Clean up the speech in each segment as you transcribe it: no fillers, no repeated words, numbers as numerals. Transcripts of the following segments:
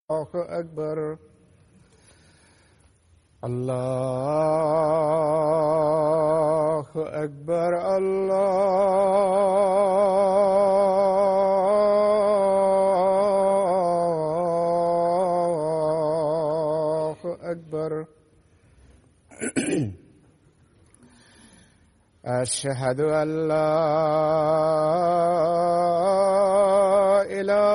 الله أكبر. الله أكبر. الله أكبر. أشهد أن لا إله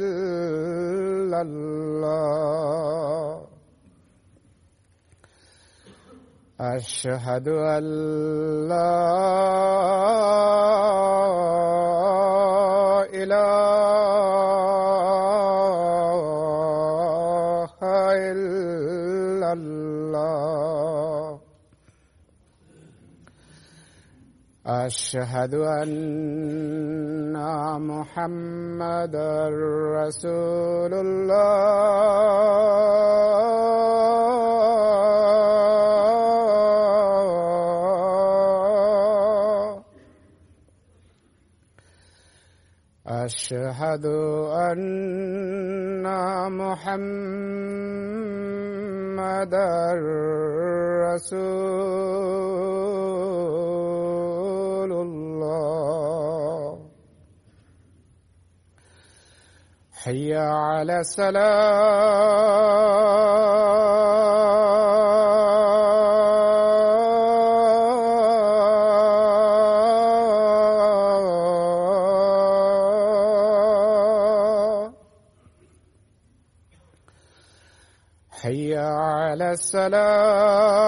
إلا الله. أشهد أن لا إله إلا الله. أشهد أن محمدًا رسول الله. أشهد أن محمدًا رسول الله. حي على الصلاة. حي على الصلاة.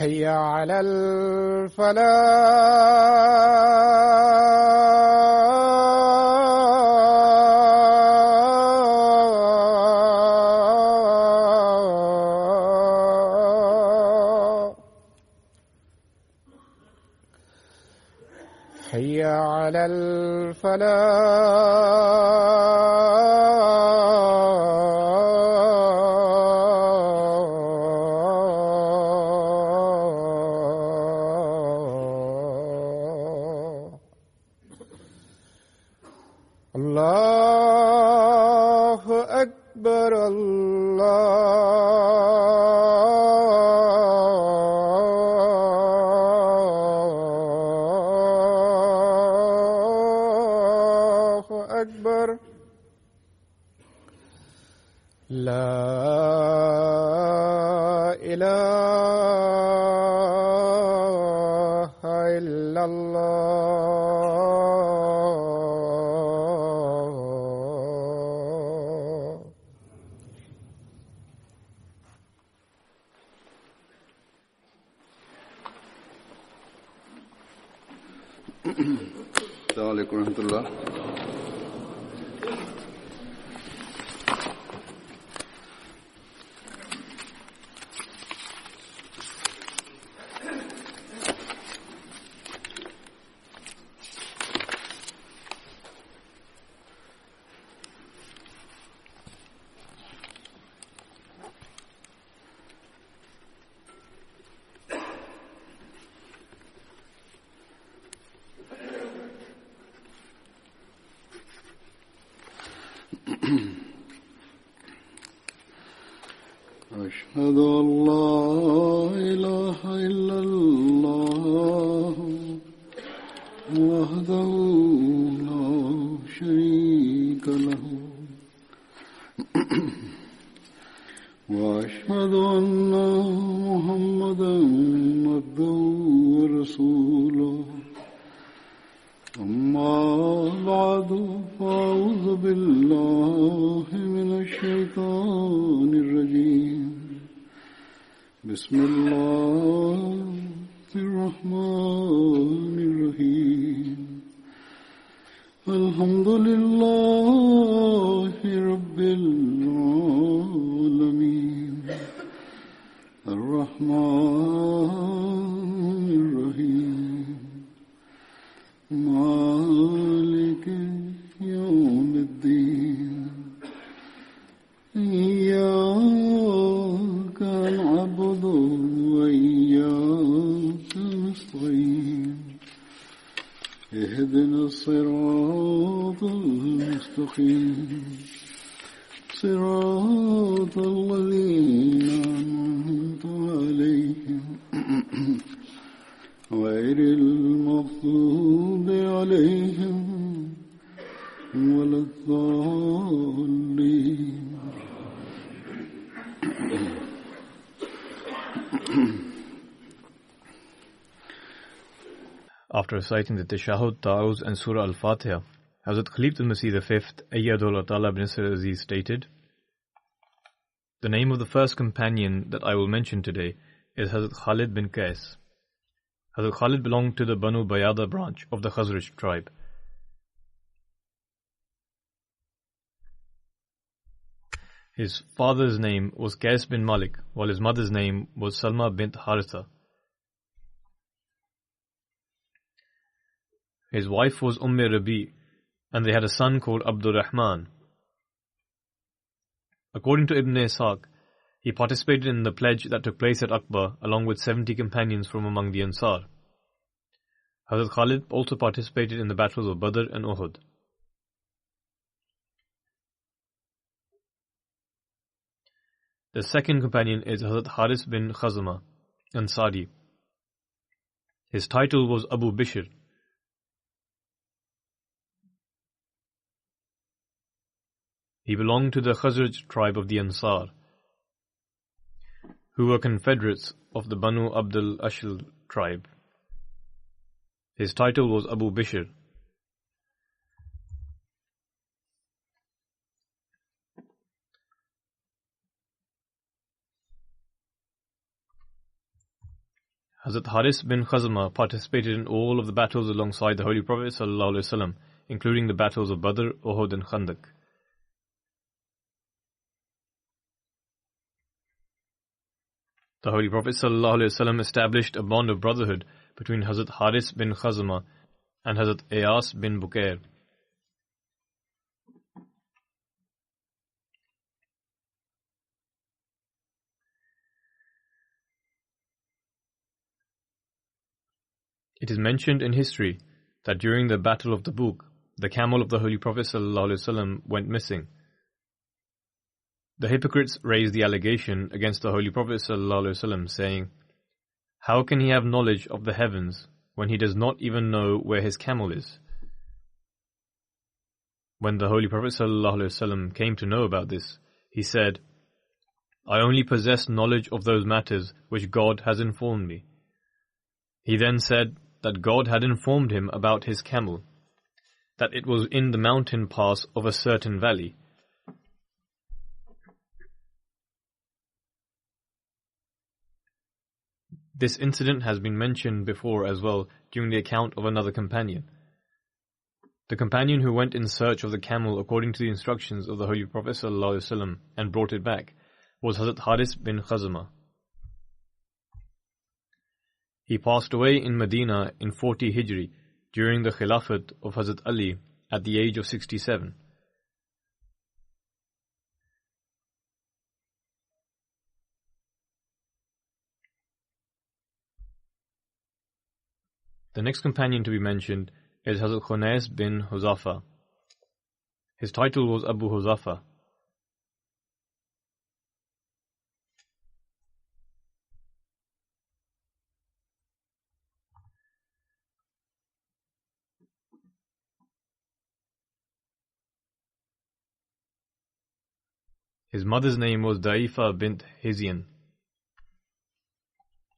حي على الفلاح. حي على الفلاح. الله أكبر. الله أكبر. لا إله إلا الله. السلام عليكم ورحمة الله. أشهد أن لا إله إلا الله وحده لا شريك له وأشهد أن محمدًا عبده ورسوله. أما بعد فأعوذ بالله من الشيطان الرجيم. بسم الله الرحمن الرحيم. الحمد لله رب العالمين. الرحمن الرحيم. مالك اهدنا الصراط المستقيم صراط الذين أنعمت عليهم غير المغضوب عليهم ولا الضالين. After reciting the Tashahhud, Ta'awuz and Surah Al-Fatiha, Hazrat Khalif al-Masih V, Ayyadullah Ta'ala bin Nasir Aziz stated, the name of the first companion that I will mention today is Hazrat Khalid bin Qais. Hazrat Khalid belonged to the Banu Bayada branch of the Khazraj tribe. His father's name was Qais bin Malik, while his mother's name was Salma bint Haritha. His wife was Rabi, and they had a son called Abdul Rahman. According to Ibn Ishaq, he participated in the pledge that took place at Aqba along with 70 companions from among the Ansar. Hazrat Khalid also participated in the battles of Badr and Uhud. The second companion is Hazrat Haris bin Khazama Ansari. His title was Abu Bishr. He belonged to the Khazraj tribe of the Ansar, who were confederates of the Banu Abdul Ashal tribe. His title was Abu Bishr. Hazrat Haris bin Khazama participated in all of the battles alongside the Holy Prophet ﷺ, including the battles of Badr, Uhud and Khandaq. The Holy Prophet ﷺ established a bond of brotherhood between Hazrat Haris bin Khazama and Hazrat Ayas bin Bukair. It is mentioned in history that during the Battle of Tabuk, the camel of the Holy Prophet ﷺ went missing. The hypocrites raised the allegation against the Holy Prophet ﷺ, saying, "How can he have knowledge of the heavens when he does not even know where his camel is?" When the Holy Prophet ﷺ came to know about this, he said, "I only possess knowledge of those matters which God has informed me." He then said that God had informed him about his camel, that it was in the mountain pass of a certain valley. This incident has been mentioned before as well during the account of another companion. The companion who went in search of the camel according to the instructions of the Holy Prophet ﷺ and brought it back was Hazrat Haris bin Khazama. He passed away in Medina in 40 Hijri during the Khilafat of Hazrat Ali at the age of 67. The next companion to be mentioned is Hazrat Khunais bin Huzafa. His title was Abu Huzafa. His mother's name was Daifa bint Hizian.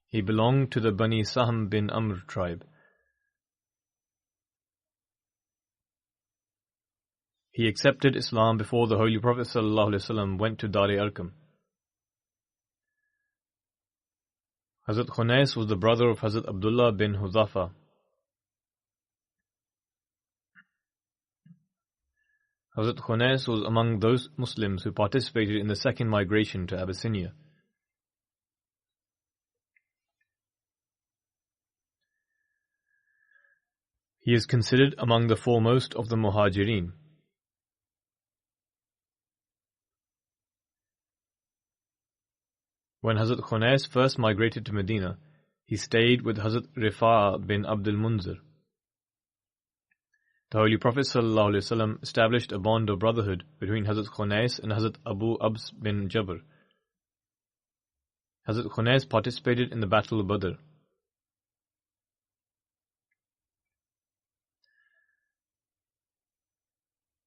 He belonged to the Bani Sahm bin Amr tribe. He accepted Islam before the Holy Prophet ﷺ went to Dar-e-Arqam. Hazrat Khunais was the brother of Hazrat Abdullah bin Huzafa. Hazrat Khunais was among those Muslims who participated in the second migration to Abyssinia. He is considered among the foremost of the Muhajirin. When Hazrat Khunais first migrated to Medina, he stayed with Hazrat Rifa'a bin Abdul Munzir. the Holy Prophet ﷺ established a bond of brotherhood between Hazrat Khunais and Hazrat Abu Abs bin Jabr. Hazrat Khunais participated in the Battle of Badr.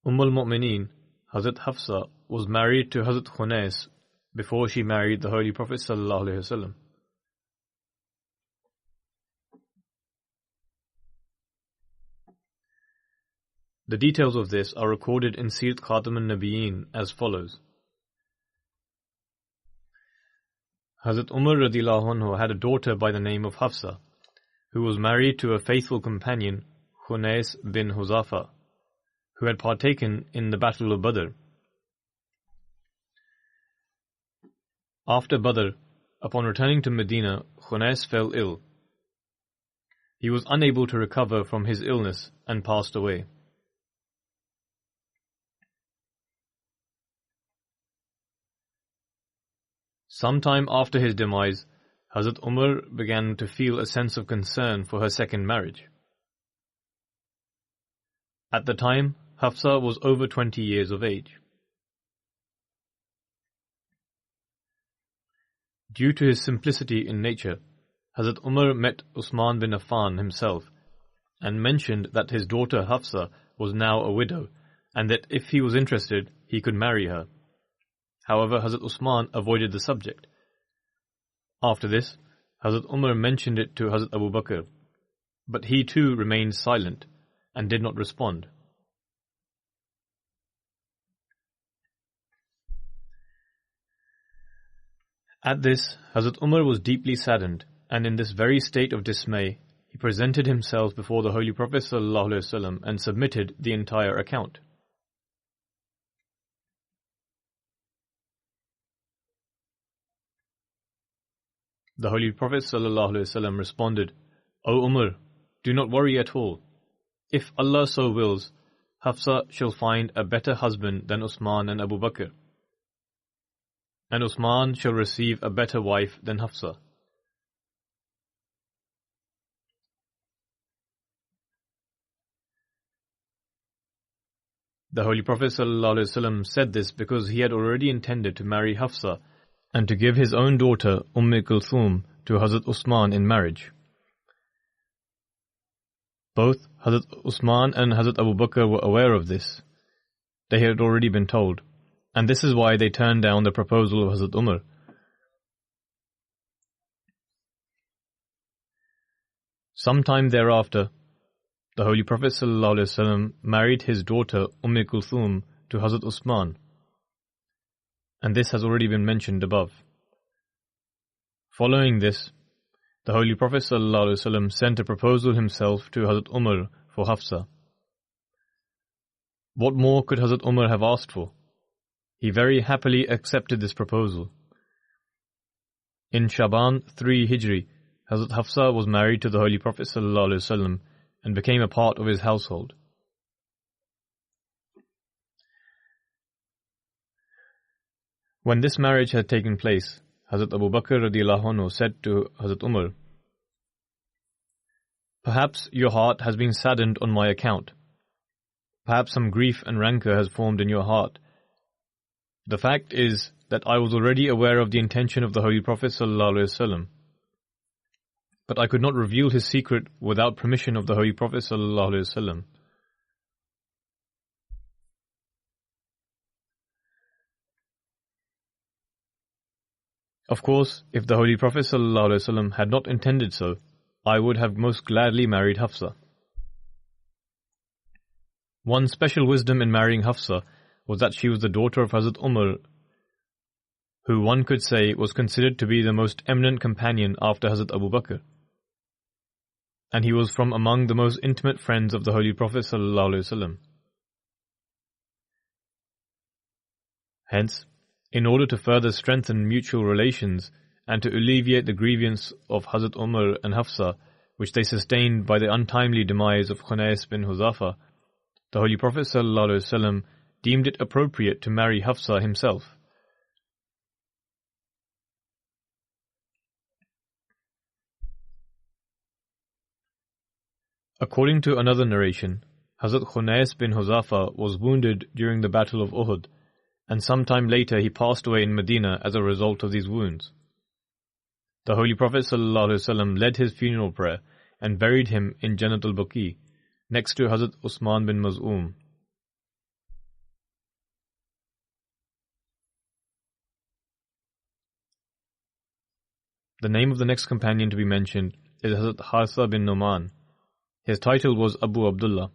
al-Mu'mineen, Hazrat Hafsa, was married to Hazrat Khunais before she married the Holy Prophet ﷺ. The details of this are recorded in Sirat Khatam al-Nabiyyin as follows. Hazrat Umar radiyallahu anhu had a daughter by the name of Hafsa, who was married to a faithful companion, Khunais bin Huzafa, who had partaken in the Battle of Badr. After Badr, upon returning to Medina, Khunais fell ill. He was unable to recover from his illness and passed away. Sometime after his demise, Hazrat Umar began to feel a sense of concern for her second marriage. At the time, Hafsa was over 20 years of age. Due to his simplicity in nature, Hazrat Umar met Usman bin Affan himself and mentioned that his daughter Hafsa was now a widow and that if he was interested, he could marry her. However, Hazrat Usman avoided the subject. After this, Hazrat Umar mentioned it to Hazrat Abu Bakr, but he too remained silent and did not respond. At this, Hazrat Umar was deeply saddened, and in this very state of dismay, he presented himself before the Holy Prophet ﷺ and submitted the entire account. The Holy Prophet ﷺ responded, O Umar, do not worry at all. If Allah so wills, Hafsa shall find a better husband than Usman and Abu Bakr, and Usman shall receive a better wife than Hafsa. The Holy Prophet ﷺ said this because he had already intended to marry Hafsa and to give his own daughter Kulthum to Hazrat Usman in marriage. Both Hazrat Usman and Hazrat Abu Bakr were aware of this. They had already been told, and this is why they turned down the proposal of Hazrat Umar. Sometime thereafter, the Holy Prophet ﷺ married his daughter Kulthum to Hazrat Usman, and this has already been mentioned above. Following this, the Holy Prophet ﷺ sent a proposal himself to Hazrat Umar for Hafsa. What more could Hazrat Umar have asked for? He very happily accepted this proposal. In Shaban 3 Hijri, Hazrat Hafsa was married to the Holy Prophet ﷺ and became a part of his household. When this marriage had taken place, Hazrat Abu Bakr radiyallahu anhu said to Hazrat Umar, Perhaps your heart has been saddened on my account. Perhaps some grief and rancor has formed in your heart. The fact is that I was already aware of the intention of the Holy Prophet ﷺ, but I could not reveal his secret without permission of the Holy Prophet ﷺ. Of course, if the Holy Prophet ﷺ had not intended so, I would have most gladly married Hafsa. One special wisdom in marrying Hafsa was that she was the daughter of Hazrat Umar, who one could say was considered to be the most eminent companion after Hazrat Abu Bakr. And he was from among the most intimate friends of the Holy Prophet ﷺ. Hence, in order to further strengthen mutual relations and to alleviate the grievance of Hazrat Umar and Hafsa, which they sustained by the untimely demise of Khunais bin Huzafa, the Holy Prophet ﷺ deemed it appropriate to marry Hafsa himself. According to another narration, Hazrat Khunais bin Huzafa was wounded during the Battle of Uhud, and sometime later he passed away in Medina as a result of these wounds. The Holy Prophet ﷺ led his funeral prayer and buried him in Jannat al-Baqi, next to Hazrat Usman bin Maz'um. The name of the next companion to be mentioned is Hazrat Harsa bin Nu'man. His title was Abu Abdullah.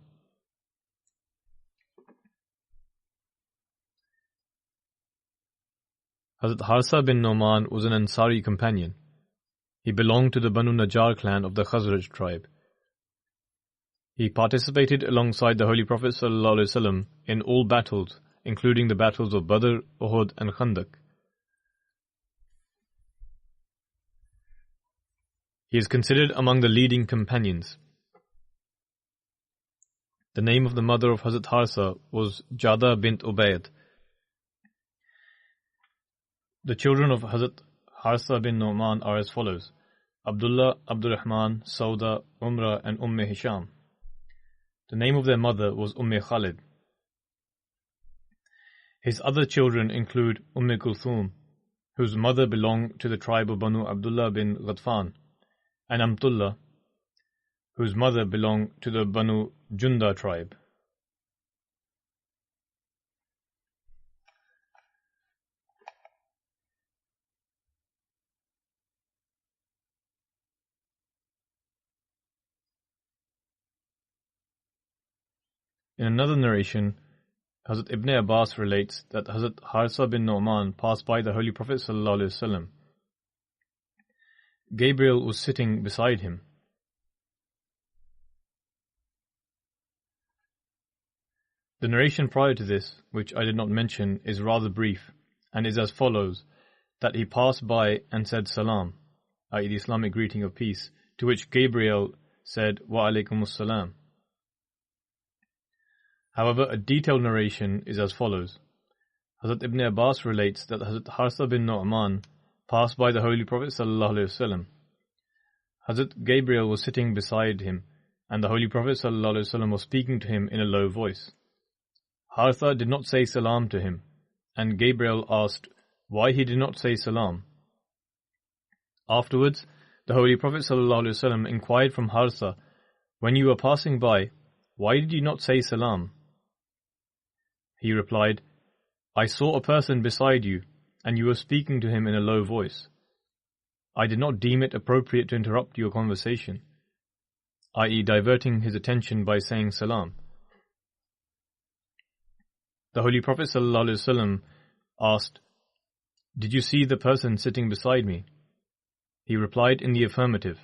Hazrat Harsa bin Nu'man was an Ansari companion. He belonged to the Banu Najjar clan of the Khazraj tribe. He participated alongside the Holy Prophet ﷺ in all battles, including the battles of Badr, Uhud and Khandaq. He is considered among the leading companions. The name of the mother of Hazrat Harsa was Jada bint Ubayd. The children of Hazrat Harsa bin Nu'man are as follows: Abdullah, Abdurrahman, Sauda, Umrah and Hisham. The name of their mother was Khalid. His other children include Kulthum, whose mother belonged to the tribe of Banu Abdullah bin Ghatfan, and Amtullah, whose mother belonged to the Banu Junda tribe. In another narration, Hazrat Ibn Abbas relates that Hazrat Harsa bin Nu'man passed by the Holy Prophet ﷺ. Gabriel was sitting beside him. The narration prior to this, which I did not mention, is rather brief and is as follows: that he passed by and said salam, i.e. the Islamic greeting of peace, to which Gabriel said wa alaykumus salam. However, a detailed narration is as follows. Hazrat Ibn Abbas relates that Hazrat Harsa bin Nu'man passed by the Holy Prophet ﷺ. Hazrat Gabriel was sitting beside him, and the Holy Prophet ﷺ was speaking to him in a low voice. Harsa did not say salam to him, and Gabriel asked why he did not say salam. Afterwards, the Holy Prophet ﷺ inquired from Harsa, "When you were passing by, why did you not say salam?" He replied, "I saw a person beside you, and you were speaking to him in a low voice. I did not deem it appropriate to interrupt your conversation," i.e. diverting his attention by saying salam. The Holy Prophet ﷺ asked, "Did you see the person sitting beside me?" He replied in the affirmative.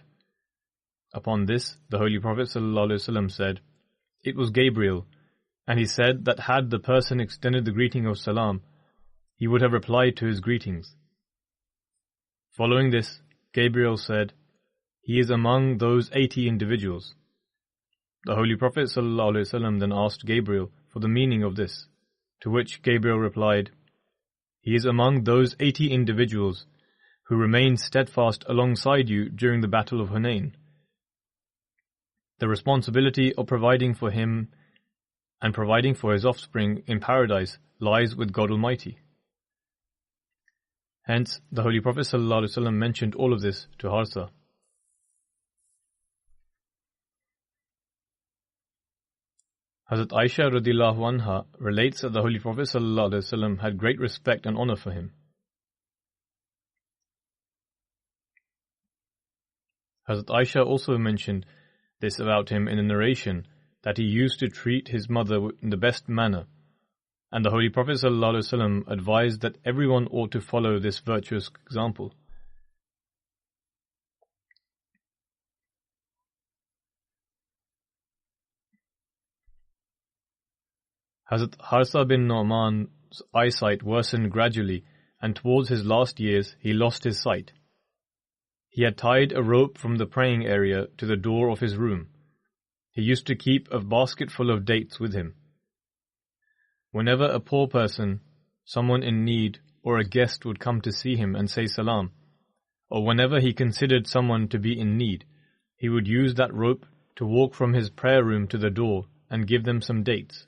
Upon this, the Holy Prophet ﷺ said, "It was Gabriel," and he said that had the person extended the greeting of salam, he would have replied to his greetings. Following this, Gabriel said, "He is among those 80 individuals." The Holy Prophet ﷺ then asked Gabriel for the meaning of this, to which Gabriel replied, "He is among those 80 individuals who remained steadfast alongside you during the Battle of Hunain. The responsibility of providing for him and providing for his offspring in paradise lies with God Almighty." Hence, the Holy Prophet ﷺ mentioned all of this to Harsa. Hazrat Aisha radhiyallahu anha relates that the Holy Prophet ﷺ had great respect and honor for him. Hazrat Aisha also mentioned this about him in a narration, that he used to treat his mother in the best manner, and the Holy Prophet ﷺ advised that everyone ought to follow this virtuous example. Hazrat Harsa bin Nu'man's eyesight worsened gradually, and towards his last years he lost his sight. He had tied a rope from the praying area to the door of his room. He used to keep a basket full of dates with him. Whenever a poor person, someone in need, or a guest would come to see him and say salam, or whenever he considered someone to be in need, he would use that rope to walk from his prayer room to the door and give them some dates.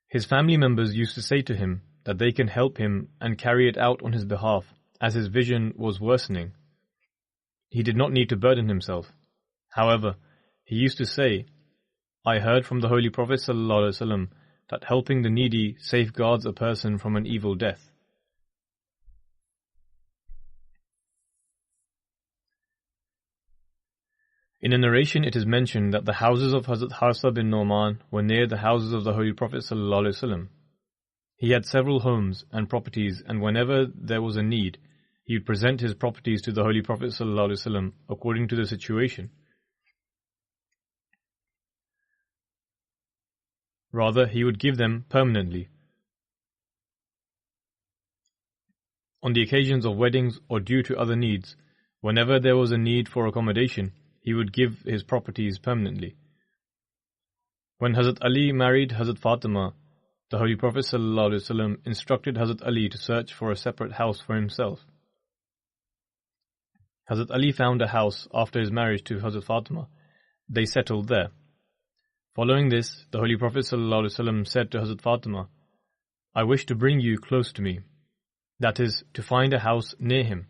His family members used to say to him that they can help him and carry it out on his behalf, as his vision was worsening. He did not need to burden himself. However, he used to say, I heard from the Holy Prophet ﷺ that helping the needy safeguards a person from an evil death. In a narration it is mentioned that the houses of Hazrat Harsa bin Nu'man were near the houses of the Holy Prophet ﷺ. He had several homes and properties, and whenever there was a need, he would present his properties to the Holy Prophet ﷺ according to the situation. Rather, he would give them permanently. On the occasions of weddings or due to other needs, whenever there was a need for accommodation, he would give his properties permanently. When Hazrat Ali married Hazrat Fatima, the Holy Prophet ﷺ instructed Hazrat Ali to search for a separate house for himself. Hazrat Ali found a house after his marriage to Hazrat Fatima. They settled there. Following this, the Holy Prophet ﷺ said to Hazrat Fatima, I wish to bring you close to me, that is, to find a house near him.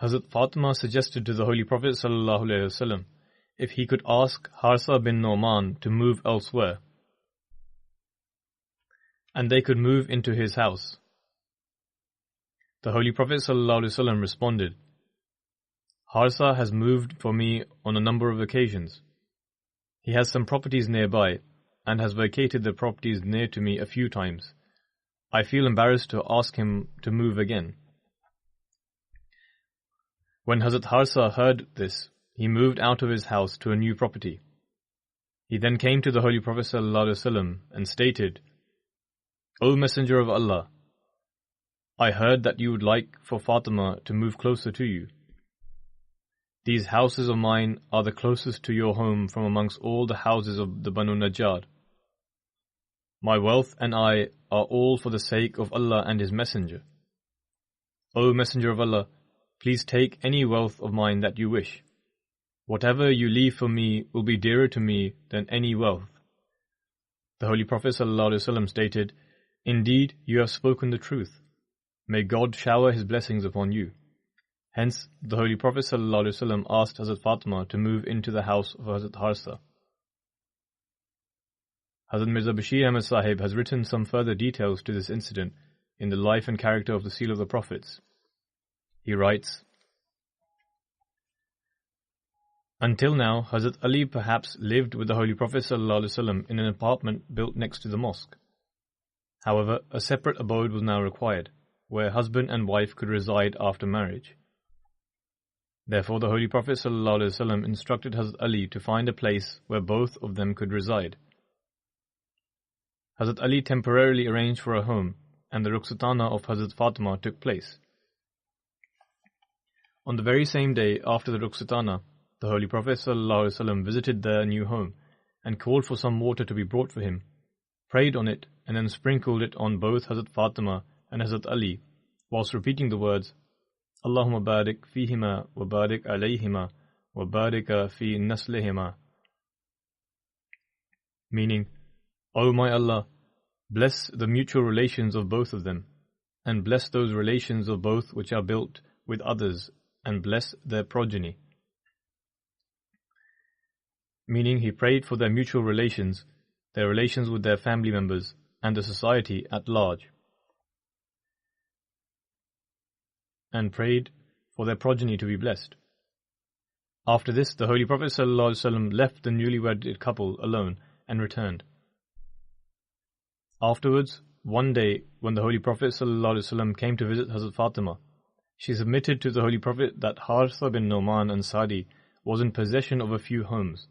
Hazrat Fatima suggested to the Holy Prophet ﷺ if he could ask Harsa bin Nu'man to move elsewhere, and they could move into his house. The Holy Prophet ﷺ responded, Harsa has moved for me on a number of occasions. He has some properties nearby and has vacated the properties near to me a few times. I feel embarrassed to ask him to move again. When Hazrat Harsa heard this, he moved out of his house to a new property. He then came to the Holy Prophet ﷺ and stated, O Messenger of Allah, I heard that you would like for Fatima to move closer to you. These houses of mine are the closest to your home from amongst all the houses of the Banu Najjar. My wealth and I are all for the sake of Allah and His Messenger. O Messenger of Allah, please take any wealth of mine that you wish. Whatever you leave for me will be dearer to me than any wealth. The Holy Prophet ﷺ stated, Indeed, you have spoken the truth. May God shower His blessings upon you. Hence, the Holy Prophet ﷺ asked Hazrat Fatima to move into the house of Hazrat Harsa. Hazrat Mirza Bashir Ahmad Sahib has written some further details to this incident in the life and character of the Seal of the Prophets. He writes, Until now, Hazrat Ali perhaps lived with the Holy Prophet ﷺ in an apartment built next to the mosque. However, a separate abode was now required, where husband and wife could reside after marriage. Therefore, the Holy Prophet ﷺ instructed Hazrat Ali to find a place where both of them could reside. Hazrat Ali temporarily arranged for a home, and the Rukhsatana of Hazrat Fatima took place. On the very same day after the Rukhsatana, the Holy Prophet ﷺ visited their new home and called for some water to be brought for him, prayed on it, and then sprinkled it on both Hazrat Fatima and Hazrat Ali, whilst repeating the words, Allahumma barik fihima wa barik alayhima wa barika fi naslihima, meaning, O my Allah, bless the mutual relations of both of them, and bless those relations of both which are built with others, and bless their progeny. Meaning, he prayed for their mutual relations, their relations with their family members, and the society at large, and prayed for their progeny to be blessed. After this, the Holy Prophet ﷺ left the newlywed couple alone and returned. Afterwards, one day, when the Holy Prophet ﷺ came to visit Hazrat Fatima, she submitted to the Holy Prophet that Harsa bin Nu'man Ansari was in possession of a few homes,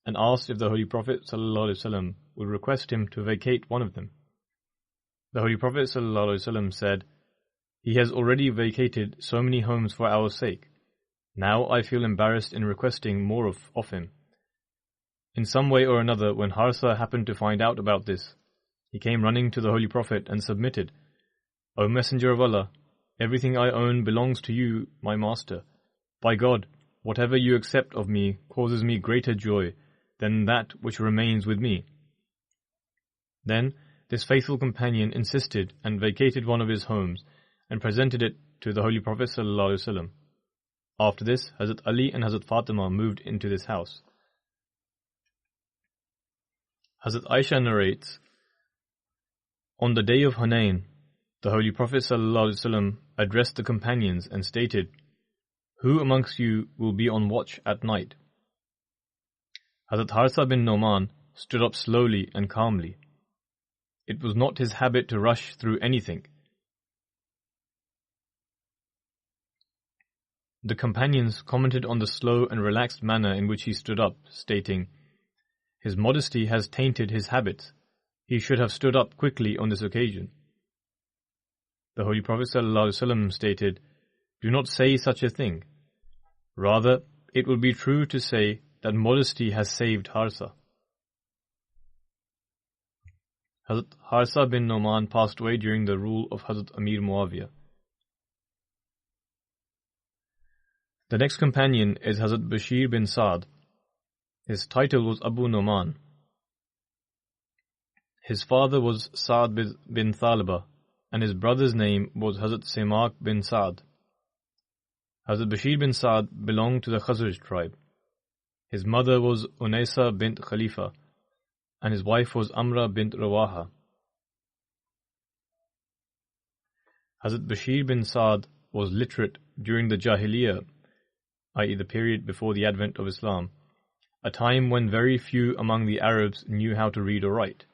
and asked if the Holy Prophet ﷺ would request him to vacate one of them. The Holy Prophet ﷺ said, He has already vacated so many homes for our sake. Now I feel embarrassed in requesting more of him. In some way or another, when Harsa happened to find out about this, he came running to the Holy Prophet and submitted, O Messenger of Allah, everything I own belongs to you, my master. By God, whatever you accept of me causes me greater joy than that which remains with me." Then this faithful companion insisted and vacated one of his homes and presented it to the Holy Prophet ﷺ. After this, Hazrat Ali and Hazrat Fatima moved into this house. Hazrat Aisha narrates, "On the day of Hunayn, the Holy Prophet ﷺ addressed the companions and stated, 'Who amongst you will be on watch at night?' Hazrat Harsa bin Noman stood up slowly and calmly. It was not his habit to rush through anything. The companions commented on the slow and relaxed manner in which he stood up, stating, 'His modesty has tainted his habits. He should have stood up quickly on this occasion.' The Holy Prophet ﷺ stated, 'Do not say such a thing. Rather, it will be true to say that modesty has saved Harsa.' Hazrat Harsa bin Noman passed away during the rule of Hazrat Amir Muawiyah. The next companion is Hazrat Bashir bin Saad. His title was Abu Noman. His father was Saad bin Thalaba, and his brother's name was Hazrat Simak bin Saad. Hazrat Bashir bin Saad belonged to the Khazraj tribe. His mother was Unaysa bint Khalifa, and his wife was Amra bint Rawaha. Hazrat Bashir bin Saad was literate during the Jahiliyyah, i.e. the period before the advent of Islam, a time when very few among the Arabs knew how to read or write.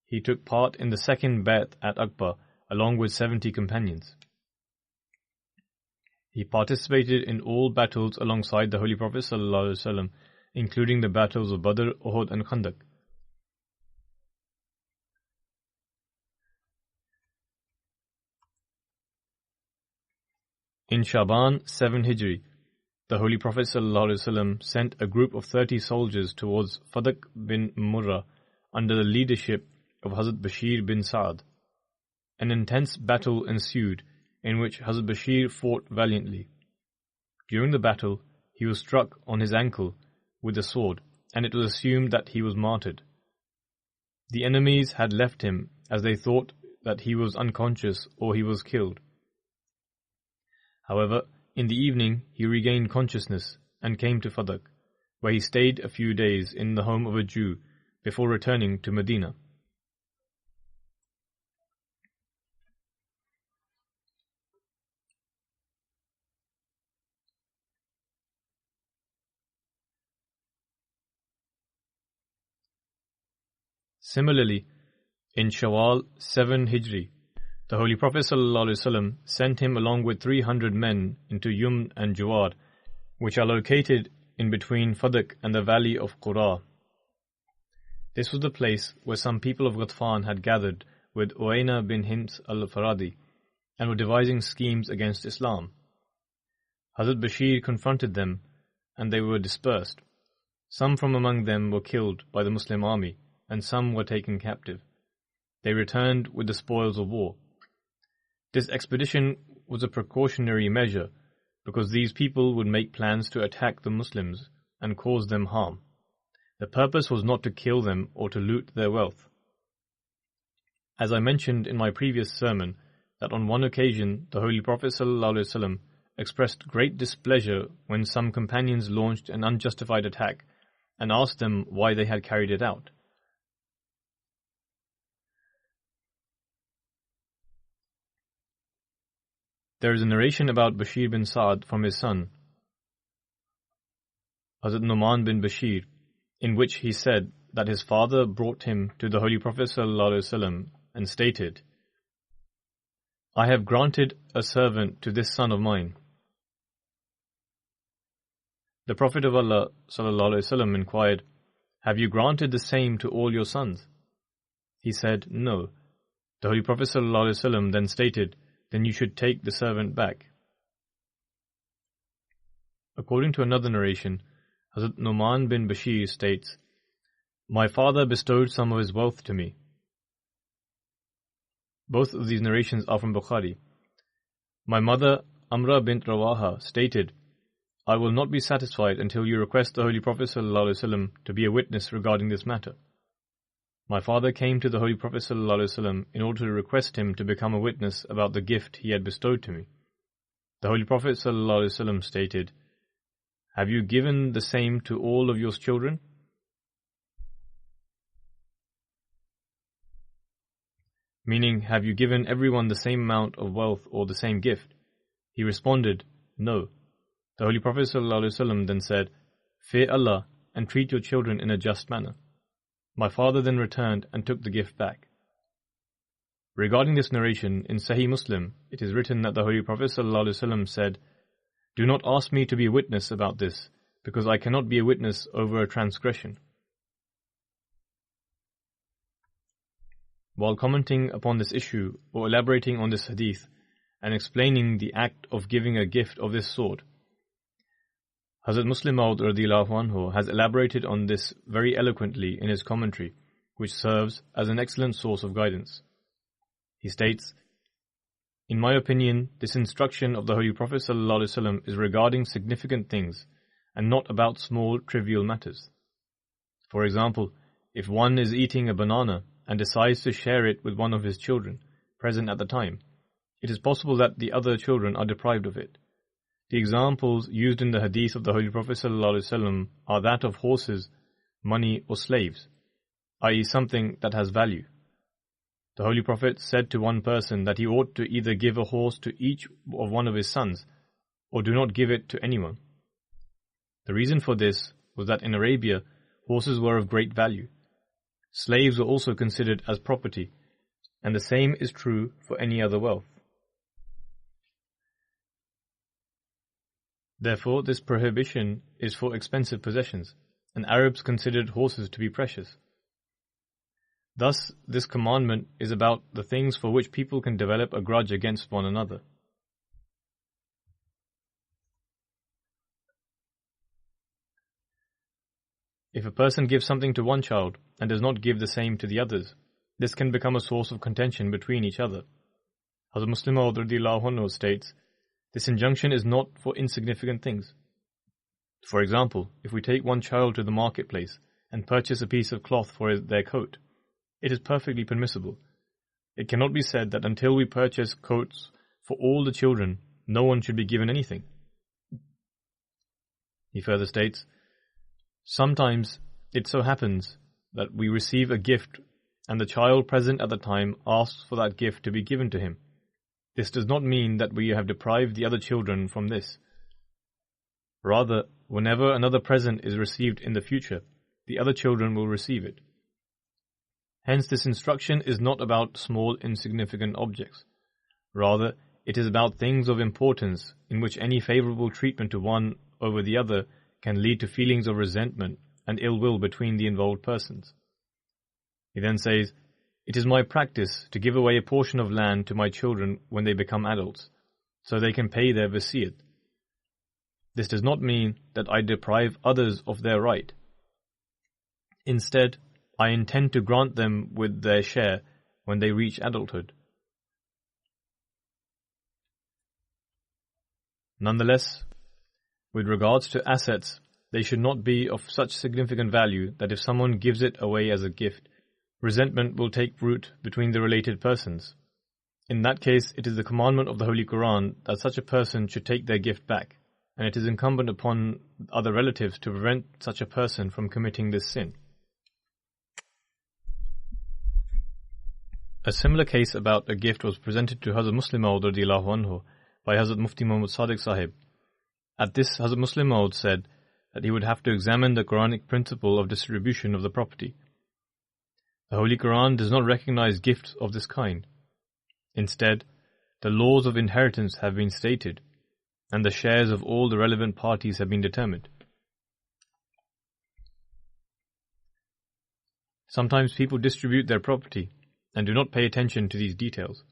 He took part in the second Bai'at at Aqba along with 70 companions. He participated in all battles alongside the Holy Prophet ﷺ, including the battles of Badr, Uhud and Khandaq. In Shaban 7 Hijri, the Holy Prophet ﷺ sent a group of 30 soldiers towards Fadak bin Murrah under the leadership of Hazrat Bashir bin Saad. An intense battle ensued in which Hazrat Bashir fought valiantly. During the battle, he was struck on his ankle with a sword, and it was assumed that he was martyred. The enemies had left him as they thought that he was unconscious or he was killed. However, in the evening he regained consciousness and came to Fadak, where he stayed a few days in the home of a Jew before returning to Medina. Similarly, in Shawwal 7 Hijri, the Holy Prophet ﷺ sent him along with 300 men into Yumn and Juwad, which are located in between Fadak and the valley of Qura. This was the place where some people of Ghatfan had gathered with Uwaina bin Hims al-Faradi and were devising schemes against Islam. Hazrat Bashir confronted them and they were dispersed. Some from among them were killed by the Muslim army and some were taken captive. They returned with the spoils of war. This expedition was a precautionary measure because these people would make plans to attack the Muslims and cause them harm. The purpose was not to kill them or to loot their wealth. As I mentioned in my previous sermon, that on one occasion the Holy Prophet ﷺ expressed great displeasure when some companions launched an unjustified attack and asked them why they had carried it out. There is a narration about Bashir bin Saad from his son, Hazrat Nu'man bin Bashir, in which he said that his father brought him to the Holy Prophet ﷺ and stated, "I have granted a servant to this son of mine." The Prophet of Allah ﷺ inquired, "Have you granted the same to all your sons?" He said, "No." The Holy Prophet ﷺ then stated, "Then you should take the servant back." According to another narration, Hazrat Nu'man bin Bashir states, "My father bestowed some of his wealth to me. Both of these narrations are from Bukhari. My mother, Amra bint Rawaha, stated, I will not be satisfied until you request the Holy Prophet ﷺ to be a witness regarding this matter. My father came to the Holy Prophet ﷺ in order to request him to become a witness about the gift he had bestowed to me. The Holy Prophet ﷺ stated, Have you given the same to all of your children? Meaning, have you given everyone the same amount of wealth or the same gift? He responded, No. The Holy Prophet ﷺ then said, Fear Allah and treat your children in a just manner. My father then returned and took the gift back. Regarding this narration, in Sahih Muslim, it is written that the Holy Prophet ﷺ said, Do not ask me to be a witness about this, because I cannot be a witness over a transgression. While commenting upon this issue or elaborating on this hadith and explaining the act of giving a gift of this sort, Hazrat Muslim Maud radhiyallahu anhu has elaborated on this very eloquently in his commentary, which serves as an excellent source of guidance. He states, In my opinion, this instruction of the Holy Prophet ﷺ is regarding significant things and not about small, trivial matters. For example, if one is eating a banana and decides to share it with one of his children present at the time, it is possible that the other children are deprived of it. The examples used in the hadith of the Holy Prophet ﷺ are that of horses, money or slaves, i.e. something that has value. The Holy Prophet said to one person that he ought to either give a horse to each of one of his sons or do not give it to anyone. The reason for this was that in Arabia, horses were of great value. Slaves were also considered as property, and the same is true for any other wealth. Therefore, this prohibition is for expensive possessions, and Arabs considered horses to be precious. Thus, this commandment is about the things for which people can develop a grudge against one another. If a person gives something to one child and does not give the same to the others, this can become a source of contention between each other. Hazrat Muslim Maud radhiyallahu anhu states, this injunction is not for insignificant things. For example, if we take one child to the marketplace and purchase a piece of cloth for their coat, it is perfectly permissible. It cannot be said that until we purchase coats for all the children, no one should be given anything. He further states, sometimes it so happens that we receive a gift and the child present at the time asks for that gift to be given to him. This does not mean that we have deprived the other children from this. Rather, whenever another present is received in the future, the other children will receive it. Hence, this instruction is not about small, insignificant objects. Rather, it is about things of importance in which any favorable treatment to one over the other can lead to feelings of resentment and ill will between the involved persons. He then says, it is my practice to give away a portion of land to my children when they become adults, so they can pay their wasiyat. This does not mean that I deprive others of their right. Instead, I intend to grant them with their share when they reach adulthood. Nonetheless, with regards to assets, they should not be of such significant value that if someone gives it away as a gift, resentment will take root between the related persons. In that case, it is the commandment of the Holy Quran that such a person should take their gift back, and it is incumbent upon other relatives to prevent such a person from committing this sin. A similar case about a gift was presented to Hazrat Muslim Maud radhiyallahu anhu by Hazrat Mufti Muhammad Sadiq Sahib. At this, Hazrat Muslim Maud said that he would have to examine the Quranic principle of distribution of the property. The Holy Quran does not recognize gifts of this kind. Instead, the laws of inheritance have been stated, and the shares of all the relevant parties have been determined. Sometimes people distribute their property and do not pay attention to these details.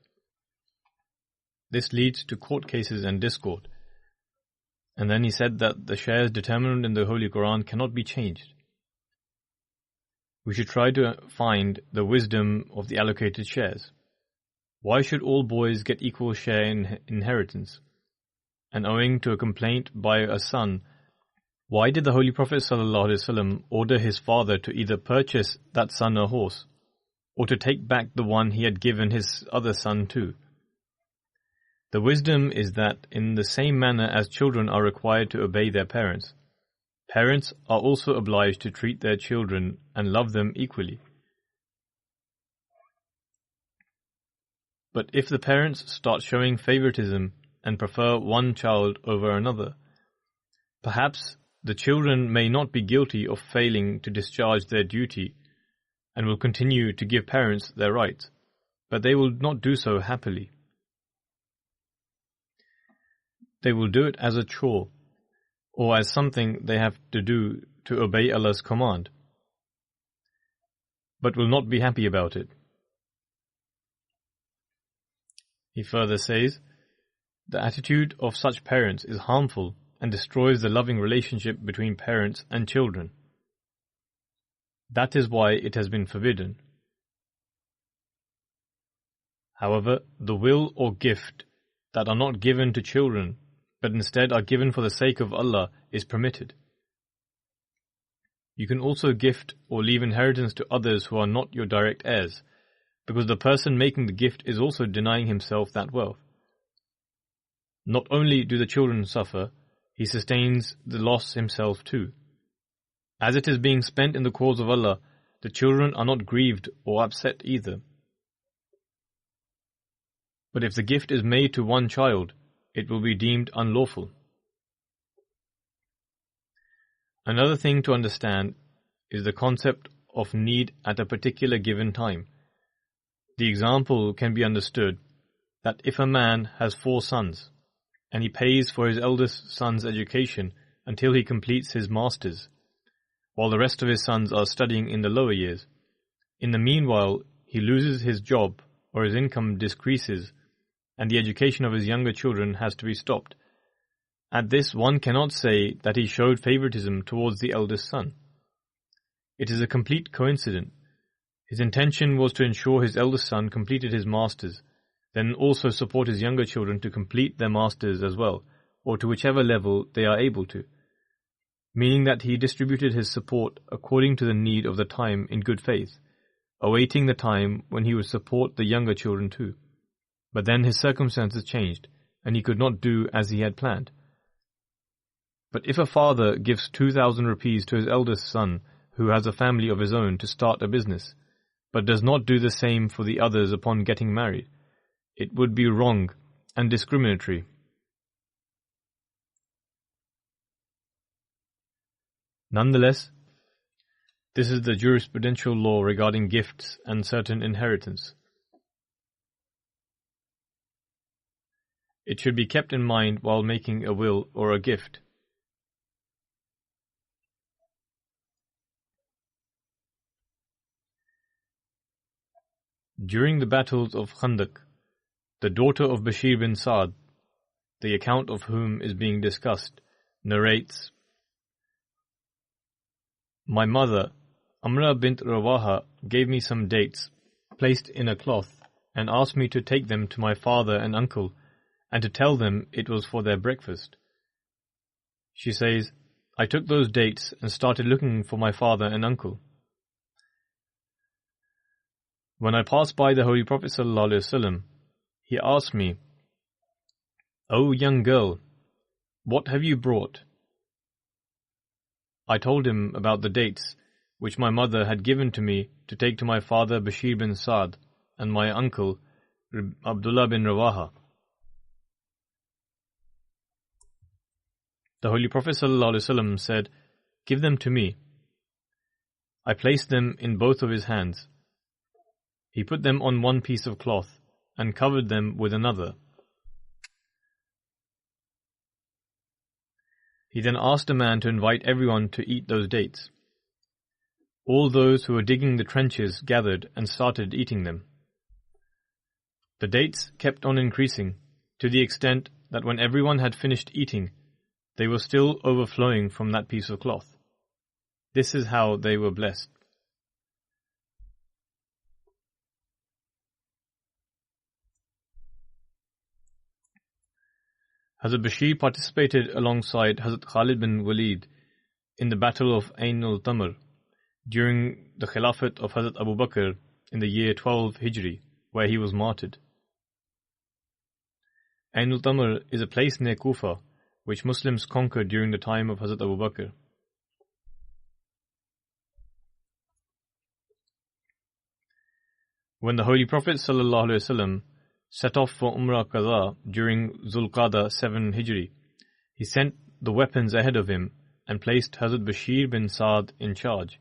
This leads to court cases and discord. And then he said that the shares determined in the Holy Quran cannot be changed. We should try to find the wisdom of the allocated shares. Why should all boys get equal share in inheritance? And owing to a complaint by a son, why did the Holy Prophet ﷺ order his father to either purchase that son a horse, or to take back the one he had given his other son to? The wisdom is that in the same manner as children are required to obey their parents, parents are also obliged to treat their children and love them equally. But if the parents start showing favoritism and prefer one child over another, perhaps the children may not be guilty of failing to discharge their duty and will continue to give parents their rights, but they will not do so happily. They will do it as a chore, or as something they have to do to obey Allah's command, but will not be happy about it. He further says, the attitude of such parents is harmful and destroys the loving relationship between parents and children. That is why it has been forbidden. However, the will or gift that are not given to children, but instead are given for the sake of Allah, is permitted. You can also gift or leave inheritance to others who are not your direct heirs, because the person making the gift is also denying himself that wealth. Not only do the children suffer, he sustains the loss himself too. As it is being spent in the cause of Allah, the children are not grieved or upset either. But if the gift is made to one child, it will be deemed unlawful. Another thing to understand is the concept of need at a particular given time. The example can be understood that if a man has 4 sons, and he pays for his eldest son's education until he completes his masters, while the rest of his sons are studying in the lower years, in the meanwhile he loses his job or his income decreases, and the education of his younger children has to be stopped. At this, one cannot say that he showed favoritism towards the eldest son. It is a complete coincidence. His intention was to ensure his eldest son completed his masters, then also support his younger children to complete their masters as well, or to whichever level they are able to, meaning that he distributed his support according to the need of the time in good faith, awaiting the time when he would support the younger children too. But then his circumstances changed, and he could not do as he had planned. But if a father gives 2,000 rupees to his eldest son who has a family of his own to start a business, but does not do the same for the others upon getting married, it would be wrong and discriminatory. Nonetheless, this is the jurisprudential law regarding gifts and certain inheritance. It should be kept in mind while making a will or a gift. During the battles of Khandaq, the daughter of Bashir bin Sa'd, the account of whom is being discussed, narrates, "My mother, Amra bint Rawaha, gave me some dates placed in a cloth and asked me to take them to my father and uncle and to tell them it was for their breakfast." She says, "I took those dates and started looking for my father and uncle. When I passed by the Holy Prophet ﷺ, he asked me, 'O young girl, what have you brought?' I told him about the dates which my mother had given to me to take to my father Bashir bin Sa'd and my uncle Abdullah bin Rawaha. The Holy Prophet ﷺ said, 'Give them to me.' I placed them in both of his hands. He put them on one piece of cloth and covered them with another. He then asked a man to invite everyone to eat those dates. All those who were digging the trenches gathered and started eating them. The dates kept on increasing, to the extent that when everyone had finished eating, they were still overflowing from that piece of cloth. This is how they were blessed." Hazrat Bashir participated alongside Hazrat Khalid bin Walid in the Battle of Ain al-Tamr during the Khilafat of Hazrat Abu Bakr in the year 12 Hijri, where he was martyred. Ain al-Tamr is a place near Kufa, which Muslims conquered during the time of Hazrat Abu Bakr. When the Holy Prophet ﷺ set off for Umrah Qaza during Zulqa'dah 7 Hijri, he sent the weapons ahead of him and placed Hazrat Bashir bin Saad in charge.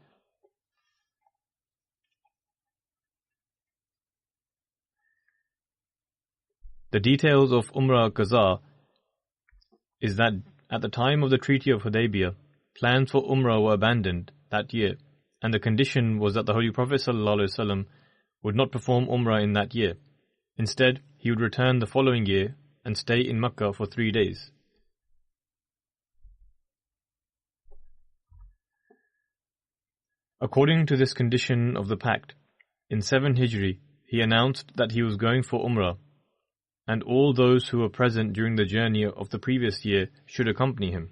The details of Umrah Qaza is that at the time of the Treaty of Hudaybiyah, plans for Umrah were abandoned that year, and the condition was that the Holy Prophet ﷺ would not perform Umrah in that year. Instead, he would return the following year and stay in Makkah for 3 days. According to this condition of the pact, in 7 Hijri, he announced that he was going for Umrah, and all those who were present during the journey of the previous year should accompany him.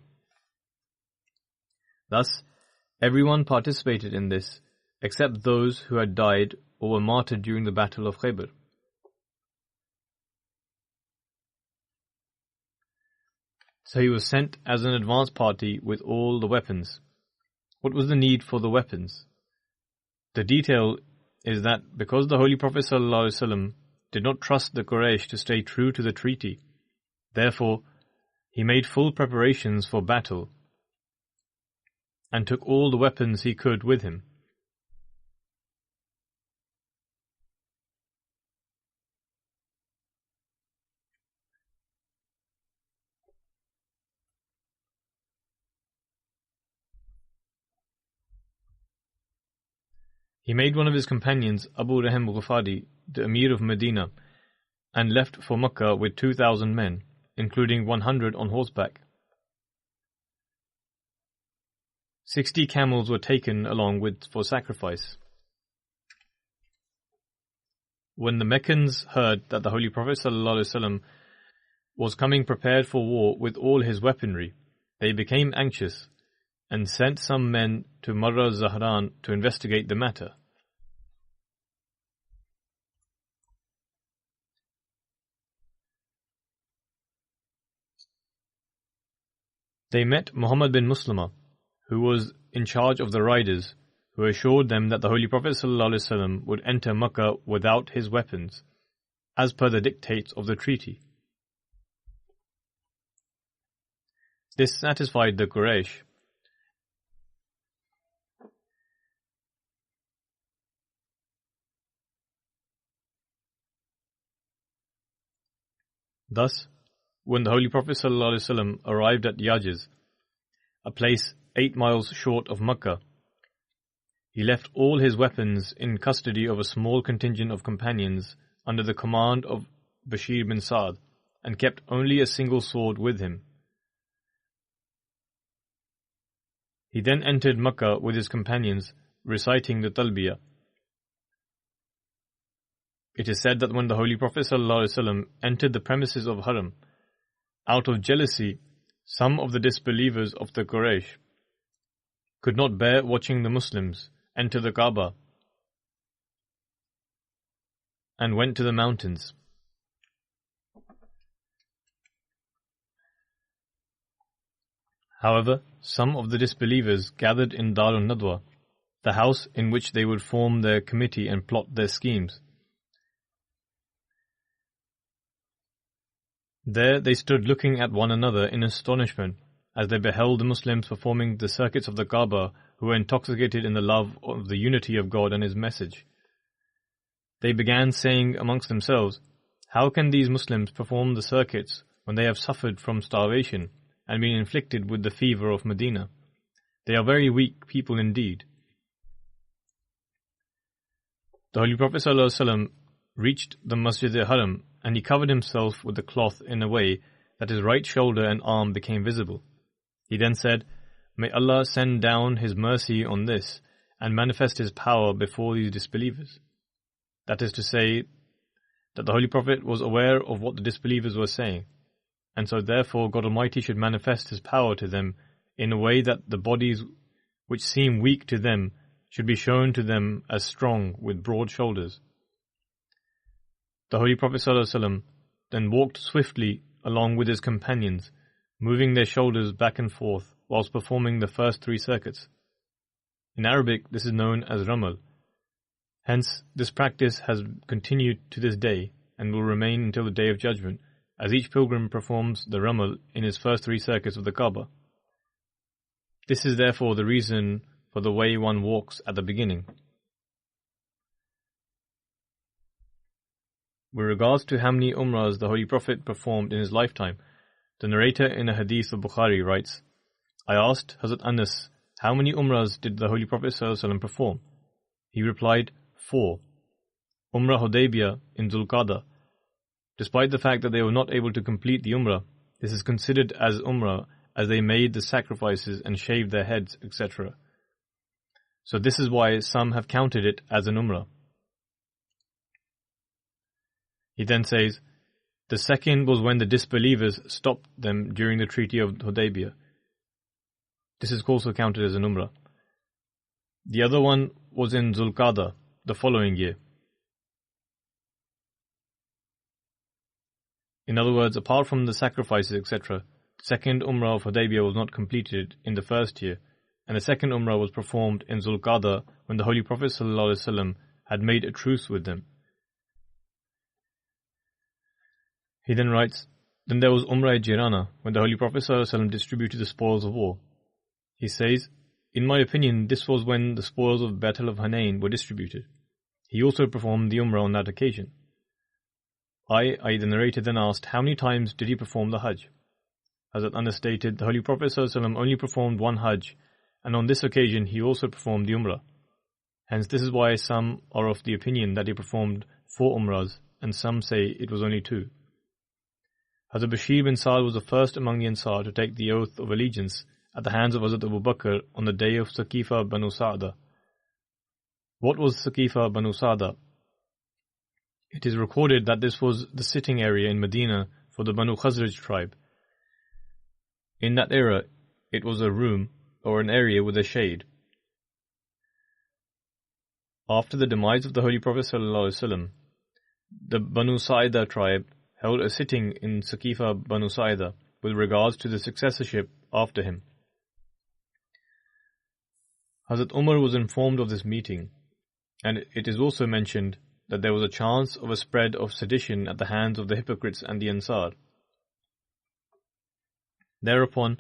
Thus, everyone participated in this, except those who had died or were martyred during the Battle of Khaybar. So he was sent as an advance party with all the weapons. What was the need for the weapons? The detail is that because the Holy Prophet ﷺ did not trust the Quraysh to stay true to the treaty, therefore he made full preparations for battle and took all the weapons he could with him. He made one of his companions, Abu Rahim Ghufadi, the Emir of Medina, and left for Makkah with 2,000 men, including 100 on horseback. 60 camels were taken along with for sacrifice. When the Meccans heard that the Holy Prophet ﷺ was coming prepared for war with all his weaponry, they became anxious and sent some men to Marra Zahran to investigate the matter. They met Muhammad bin Muslima, who was in charge of the riders, who assured them that the Holy Prophet ﷺ would enter Makkah without his weapons, as per the dictates of the treaty. This satisfied the Quraysh. Thus, when the Holy Prophet ﷺ arrived at Yajiz, a place 8 miles short of Makkah, he left all his weapons in custody of a small contingent of companions under the command of Bashir bin Saad, and kept only a single sword with him. He then entered Makkah with his companions, reciting the Talbiyah. It is said that when the Holy Prophet ﷺ entered the premises of Haram, out of jealousy, some of the disbelievers of the Quraysh could not bear watching the Muslims enter the Kaaba and went to the mountains. However, some of the disbelievers gathered in Darun Nadwa, the house in which they would form their committee and plot their schemes. There they stood looking at one another in astonishment as they beheld the Muslims performing the circuits of the Kaaba, who were intoxicated in the love of the unity of God and His message. They began saying amongst themselves, "How can these Muslims perform the circuits when they have suffered from starvation and been inflicted with the fever of Medina? They are very weak people indeed." The Holy Prophet ﷺ reached the Masjid al-Haram, and he covered himself with the cloth in a way that his right shoulder and arm became visible. He then said, "May Allah send down His mercy on this and manifest His power before these disbelievers." That is to say, that the Holy Prophet was aware of what the disbelievers were saying. and so therefore God Almighty should manifest His power to them in a way that the bodies which seem weak to them should be shown to them as strong with broad shoulders. The Holy Prophet ﷺ then walked swiftly along with his companions, moving their shoulders back and forth whilst performing the first 3 circuits. In Arabic, this is known as ramal. Hence, this practice has continued to this day and will remain until the Day of Judgment, as each pilgrim performs the ramal in his first 3 circuits of the Kaaba. This is therefore the reason for the way one walks at the beginning. With regards to how many umrahs the Holy Prophet performed in his lifetime, the narrator in a hadith of Bukhari writes, I asked Hazrat Anas, how many umrahs did the Holy Prophet ﷺ perform? He replied, 4. Umrah Hudaybiyah in Zulqada. Despite the fact that they were not able to complete the umrah, this is considered as umrah as they made the sacrifices and shaved their heads, etc. So this is why some have counted it as an umrah. He then says, the second was when the disbelievers stopped them during the Treaty of Hudaybiyah. This is also counted as an umrah. The other one was in Zulqada, the following year. In other words, apart from the sacrifices, etc., the second umrah of Hudaybiyah was not completed in the first year, and the second umrah was performed in Zulqada when the Holy Prophet ﷺ had made a truce with them. He then writes, then there was Umrah Jirana, when the Holy Prophet ﷺ distributed the spoils of war. He says, in my opinion, this was when the spoils of the Battle of Hunayn were distributed. He also performed the Umrah on that occasion. I, the narrator, then asked, how many times did he perform the Hajj? Hazrat Anas stated, the Holy Prophet ﷺ only performed 1 Hajj, and on this occasion he also performed the Umrah. Hence this is why some are of the opinion that he performed 4 Umrahs, and some say it was only 2. Hazrat Bashir bin Sa'd was the first among the Ansar to take the oath of allegiance at the hands of Hazrat Abu Bakr on the day of Saqifa Banu Sa'da. What was Saqifa Banu Sa'da? It is recorded that this was the sitting area in Medina for the Banu Khazraj tribe. In that era, it was a room or an area with a shade. After the demise of the Holy Prophet ﷺ, the Banu Sa'ida tribe held a sitting in Saqifa Banu Sa'ida with regards to the successorship after him. Hazrat Umar was informed of this meeting, and it is also mentioned that there was a chance of a spread of sedition at the hands of the hypocrites and the Ansar. Thereupon,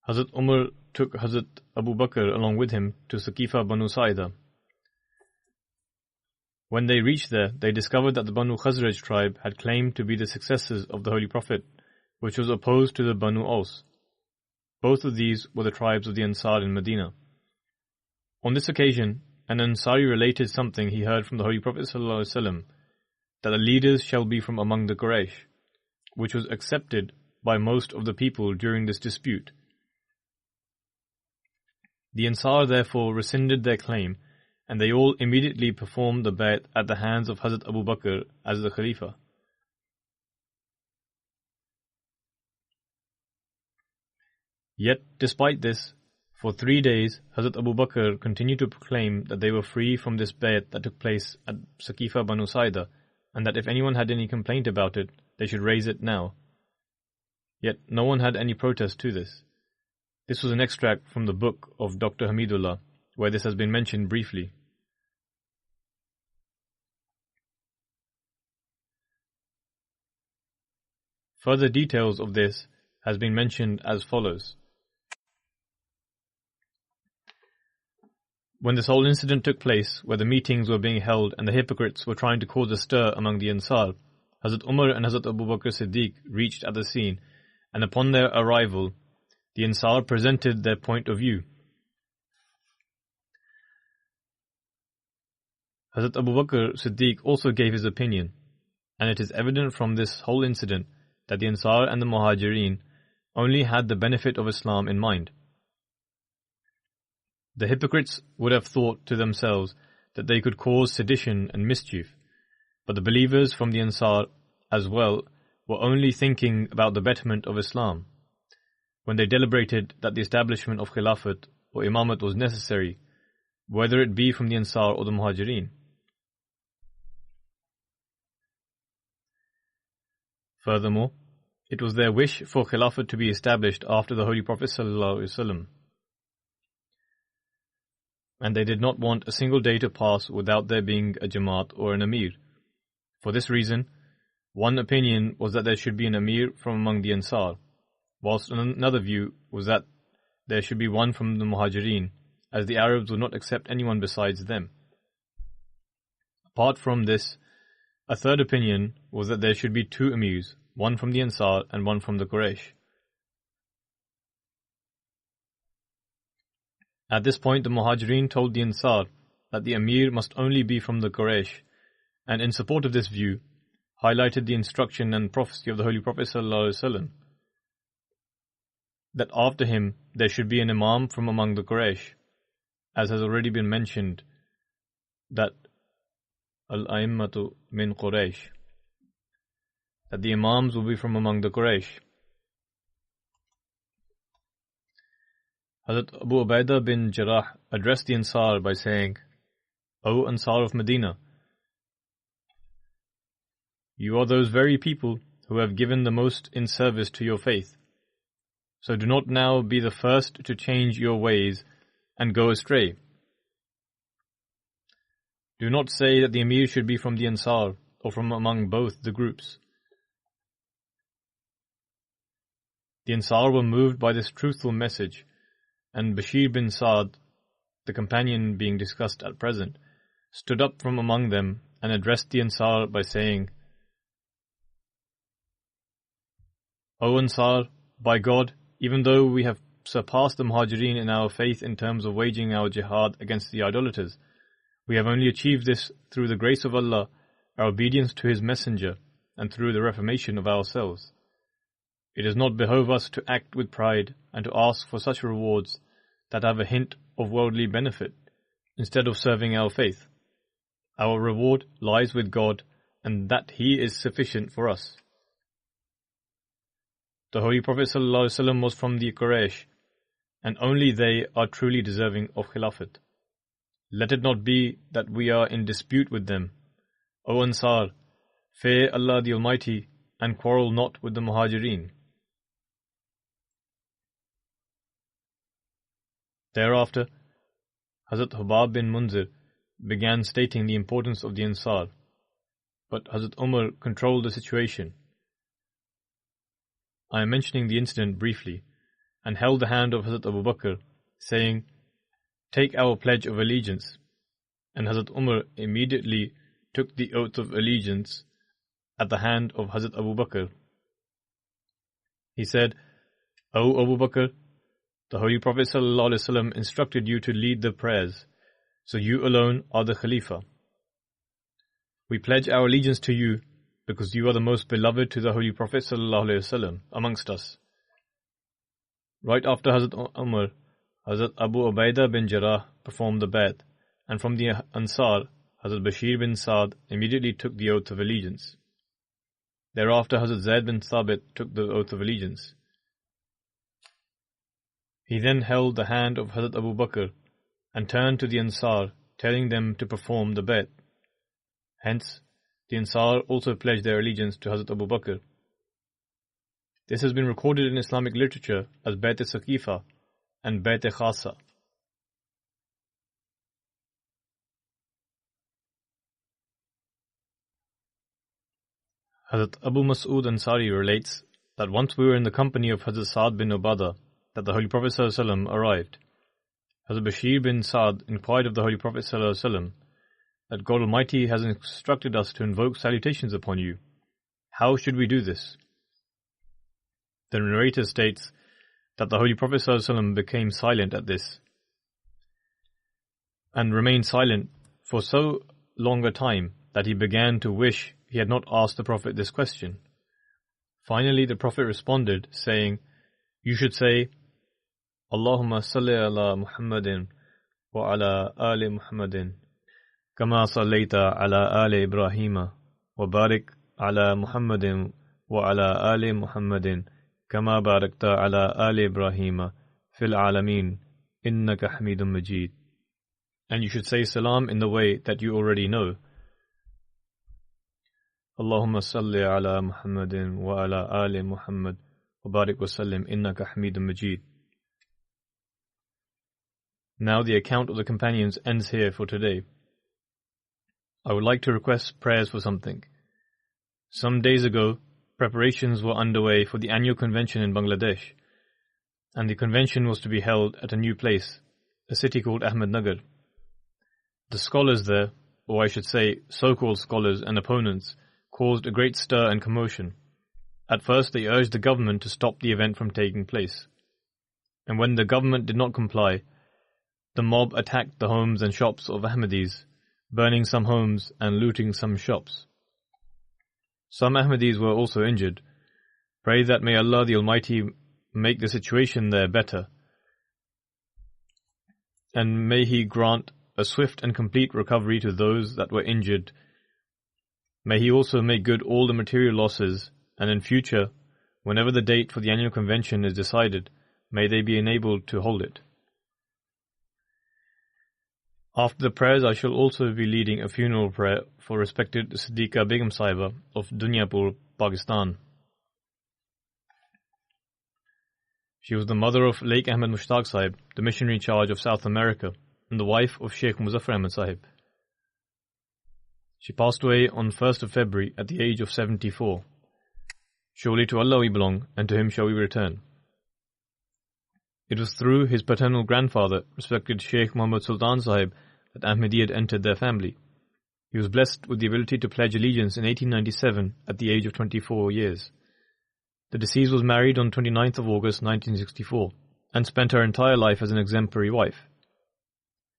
Hazrat Umar took Hazrat Abu Bakr along with him to Saqifa Banu Sa'ida. When they reached there, they discovered that the Banu Khazraj tribe had claimed to be the successors of the Holy Prophet, which was opposed to the Banu Aus. Both of these were the tribes of the Ansar in Medina. On this occasion, an Ansari related something he heard from the Holy Prophet ﷺ, that the leaders shall be from among the Quraysh, which was accepted by most of the people during this dispute. The Ansar therefore rescinded their claim, and they all immediately performed the bay'at at the hands of Hazrat Abu Bakr as the Khalifa. Yet, despite this, for 3 days, Hazrat Abu Bakr continued to proclaim that they were free from this bay'at that took place at Saqifa Banu Sa'ida, and that if anyone had any complaint about it, they should raise it now. Yet no one had any protest to this. This was an extract from the book of Dr. Hamidullah, where this has been mentioned briefly. Further details of this has been mentioned as follows. When this whole incident took place, where the meetings were being held and the hypocrites were trying to cause a stir among the Ansar, Hazrat Umar and Hazrat Abu Bakr Siddiq reached at the scene, and upon their arrival, the Ansar presented their point of view. Hazrat Abu Bakr Siddiq also gave his opinion, and it is evident from this whole incident that the Ansar and the Muhajirin only had the benefit of Islam in mind. The hypocrites would have thought to themselves that they could cause sedition and mischief, but the believers from the Ansar as well were only thinking about the betterment of Islam, when they deliberated that the establishment of Khilafat or Imamat was necessary, whether it be from the Ansar or the Muhajirin. Furthermore, it was their wish for Khilafat to be established after the Holy Prophet ﷺ, and they did not want a single day to pass without there being a Jamaat or an Amir. For this reason, one opinion was that there should be an Amir from among the Ansar, whilst another view was that there should be one from the Muhajirin, as the Arabs would not accept anyone besides them. Apart from this, a third opinion was that there should be two Amirs, one from the Ansar and one from the Quraysh. At this point, the Muhajirin told the Ansar that the Amir must only be from the Quraysh, and in support of this view, highlighted the instruction and prophecy of the Holy Prophet ﷺ, that after him there should be an Imam from among the Quraysh, as has already been mentioned, that Al-A'immatu min Quraysh, that the Imams will be from among the Quraysh. Hazrat Abu Ubaidah bin Jarrah addressed the Ansar by saying, O Ansar of Medina, you are those very people who have given the most in service to your faith. So do not now be the first to change your ways and go astray. Do not say that the Amir should be from the Ansar or from among both the groups. The Ansar were moved by this truthful message, and Bashir bin Saad, the companion being discussed at present, stood up from among them and addressed the Ansar by saying, O Ansar, by God, even though we have surpassed the Muhajirin in our faith in terms of waging our jihad against the idolaters, we have only achieved this through the grace of Allah, our obedience to His Messenger, and through the reformation of ourselves. It does not behove us to act with pride and to ask for such rewards that have a hint of worldly benefit, instead of serving our faith. Our reward lies with God, and that He is sufficient for us. The Holy Prophet ﷺ was from the Quraysh, and only they are truly deserving of Khilafat. Let it not be that we are in dispute with them. O Ansar, fear Allah the Almighty and quarrel not with the Muhajirin. Thereafter, Hazrat Hubab bin Munzir began stating the importance of the Ansar, but Hazrat Umar controlled the situation. I am mentioning the incident briefly, and held the hand of Hazrat Abu Bakr, saying, Take our pledge of allegiance. And Hazrat Umar immediately took the oath of allegiance at the hand of Hazrat Abu Bakr. He said, O Abu Bakr, the Holy Prophet ﷺ instructed you to lead the prayers, so you alone are the Khalifa. We pledge our allegiance to you, because you are the most beloved to the Holy Prophet ﷺ amongst us. Right after Hazrat Umar, Hazrat Abu Ubaidah bin Jarrah performed the bayt, and from the Ansar, Hazrat Bashir bin Saad immediately took the oath of allegiance. Thereafter, Hazrat Zayd bin Thabit took the oath of allegiance. He then held the hand of Hazrat Abu Bakr and turned to the Ansar, telling them to perform the bayt. Hence, the Ansar also pledged their allegiance to Hazrat Abu Bakr. This has been recorded in Islamic literature as Bayt-e-Saqifa and Bayt-e-Khasa. Hazrat Abu Mas'ud Ansari relates that once we were in the company of Hazrat Sa'd bin Ubadah, that the Holy Prophet ﷺ arrived. Hazrat Bashir bin Saad inquired of the Holy Prophet ﷺ that God Almighty has instructed us to invoke salutations upon you. How should we do this? The narrator states that the Holy Prophet ﷺ became silent at this and remained silent for so long a time that he began to wish he had not asked the Prophet this question. Finally, the Prophet responded, saying, You should say, Allahumma salli ala Muhammadin wa ala ali Muhammadin, kama sallaita ala ali Ibrahima, wa barik ala Muhammadin وعلى آل محمد كما باركت على آل إبراهيم في العالمين إنك حميد مجيد. And you should say salam in the way that you already know. اللهم صل على محمد وعلى آل محمد وبارك وسلم إنك حميد مجيد. Now the account of the companions ends here for today. I would like to request prayers for something. Some days ago, preparations were underway for the annual convention in Bangladesh, and the convention was to be held at a new place, a city called Ahmednagar. The scholars there, or I should say so-called scholars and opponents, caused a great stir and commotion. At first they urged the government to stop the event from taking place. And when the government did not comply, the mob attacked the homes and shops of Ahmadis, burning some homes and looting some shops. Some Ahmadis were also injured. Pray that may Allah the Almighty make the situation there better, and may He grant a swift and complete recovery to those that were injured. May He also make good all the material losses, and in future, whenever the date for the annual convention is decided, may they be enabled to hold it. After the prayers, I shall also be leading a funeral prayer for respected Siddiqa Begum Sahiba of Dunyapur, Pakistan. She was the mother of Lake Ahmed Mushtaq Sahib, the missionary in charge of South America, and the wife of Sheikh Muzaffar Ahmed Sahib. She passed away on 1st of February at the age of 74. Surely to Allah we belong, and to Him shall we return. It was through his paternal grandfather, respected Sheikh Muhammad Sultan Sahib, that Ahmadiyyat entered their family. He was blessed with the ability to pledge allegiance in 1897 at the age of 24 years. The deceased was married on 29th of August 1964 and spent her entire life as an exemplary wife.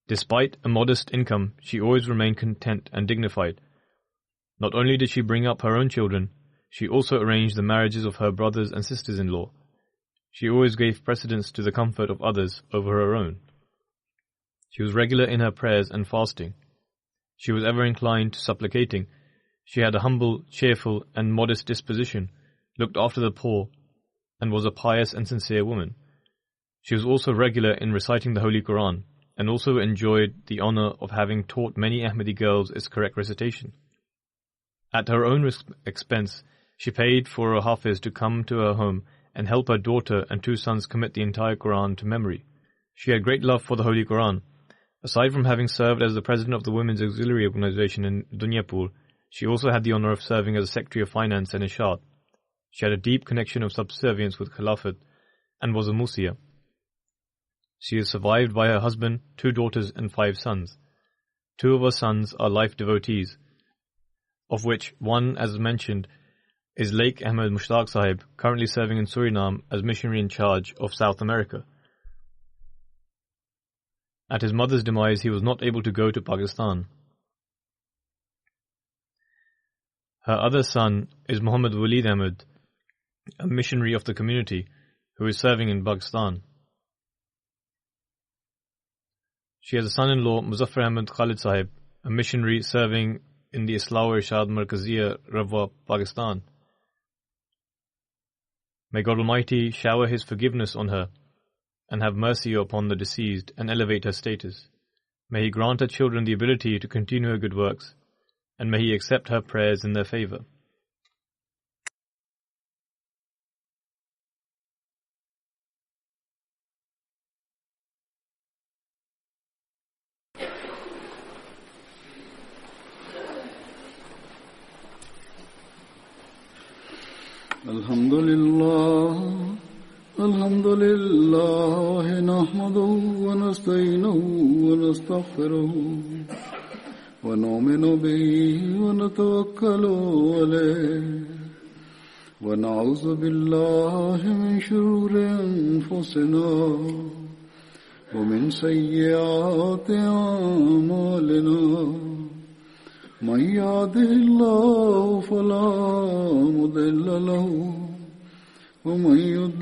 Despite a modest income, she always remained content and dignified. Not only did she bring up her own children, she also arranged the marriages of her brothers and sisters-in-law. She always gave precedence to the comfort of others over her own. She was regular in her prayers and fasting. She was ever inclined to supplicating. She had a humble, cheerful, and modest disposition, looked after the poor, and was a pious and sincere woman. She was also regular in reciting the Holy Quran, and also enjoyed the honor of having taught many Ahmadi girls its correct recitation. At her own expense, she paid for a hafiz to come to her home and help her daughter and 2 sons commit the entire Quran to memory. She had great love for the Holy Quran. Aside from having served as the president of the Women's Auxiliary Organization in Dunyapur, she also had the honor of serving as a Secretary of Finance and Ishad. She had a deep connection of subservience with Khilafat and was a Musia. She is survived by her husband, 2 daughters and 5 sons. 2 of her sons are life devotees, of which one, as mentioned, is Lake Ahmed Mushtaq Sahib, currently serving in Suriname as missionary in charge of South America. At his mother's demise, he was not able to go to Pakistan. Her other son is Muhammad Walid Ahmed, a missionary of the community who is serving in Pakistan. She has a son-in-law, Muzaffar Ahmed Khalid Sahib, a missionary serving in the Islah Irshad Markaziya, Rabwa, Pakistan. May God Almighty shower His forgiveness on her and have mercy upon the deceased and elevate her status. May He grant her children the ability to continue her good works, and may He accept her prayers in their favor. الحمد لله نحمده ونستعينه ونستغفره ونؤمن به ونتوكل عليه ونعوذ بالله من شرور أنفسنا ومن سيئات أعمالنا من يهده الله فلا مضل له ومن يضلل